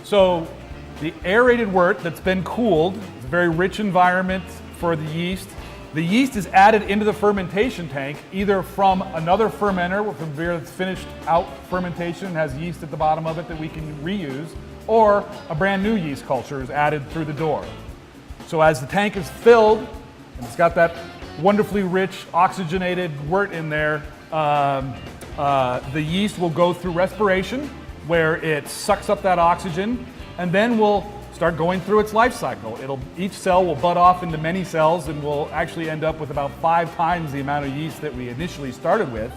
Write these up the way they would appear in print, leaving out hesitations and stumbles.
So the aerated wort that's been cooled is a very rich environment for the yeast. The yeast is added into the fermentation tank either from another fermenter, from beer that's finished out fermentation and has yeast at the bottom of it that we can reuse, or a brand new yeast culture is added through the door. So as the tank is filled, and it's got that wonderfully rich oxygenated wort in there, the yeast will go through respiration where it sucks up that oxygen and then will start going through its life cycle. Each cell will bud off into many cells and will actually end up with about 5 times the amount of yeast that we initially started with.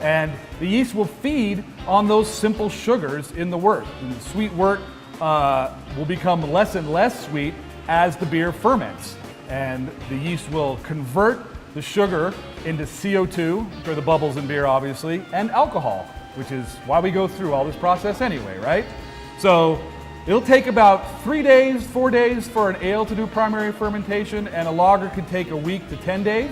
And the yeast will feed on those simple sugars in the wort. And the sweet wort will become less and less sweet as the beer ferments. And the yeast will convert the sugar into CO2, which are the bubbles in beer obviously, and alcohol, which is why we go through all this process anyway, right? So it'll take about 3 days, 4 days for an ale to do primary fermentation, and a lager could take a week to 10 days.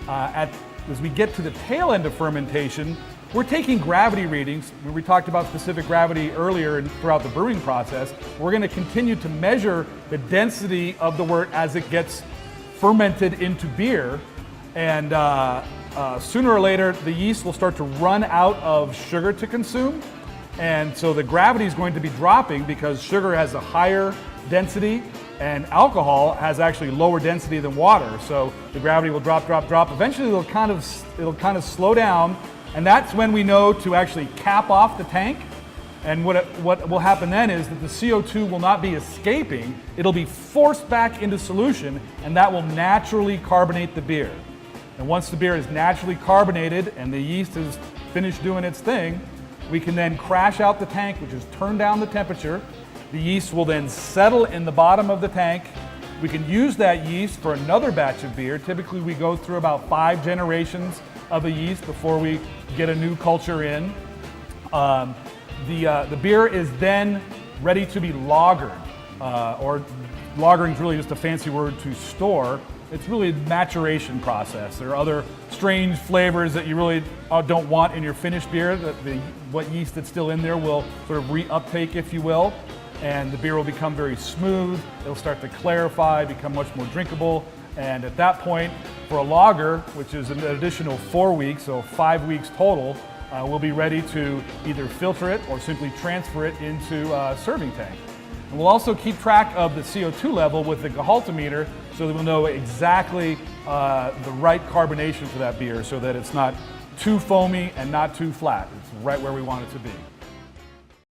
As we get to the tail end of fermentation, we're taking gravity readings. We talked about specific gravity earlier and throughout the brewing process. We're going to continue to measure the density of the wort as it gets fermented into beer, and sooner or later the yeast will start to run out of sugar to consume. And so the gravity is going to be dropping because sugar has a higher density and alcohol has actually lower density than water. So the gravity will drop, drop, drop. Eventually it'll kind of slow down, and that's when we know to actually cap off the tank. And what will happen then is that the CO2 will not be escaping, it'll be forced back into solution, and that will naturally carbonate the beer. And once the beer is naturally carbonated and the yeast has finished doing its thing, we can then crash out the tank, which is turn down the temperature. The yeast will then settle in the bottom of the tank. We can use that yeast for another batch of beer. Typically we go through about 5 generations of a yeast before we get a new culture in. The beer is then ready to be lagered, or lagering is really just a fancy word to store. It's really a maturation process. There are other strange flavors that you really don't want in your finished beer. What yeast that's still in there will sort of reuptake, if you will, and the beer will become very smooth. It'll start to clarify, become much more drinkable, and at that point, for a lager, which is an additional 4 weeks, so 5 weeks total, we'll be ready to either filter it or simply transfer it into a serving tank. And we'll also keep track of the CO2 level with the Gehaltometer so that we'll know exactly the right carbonation for that beer so that it's not too foamy and not too flat. It's right where we want it to be.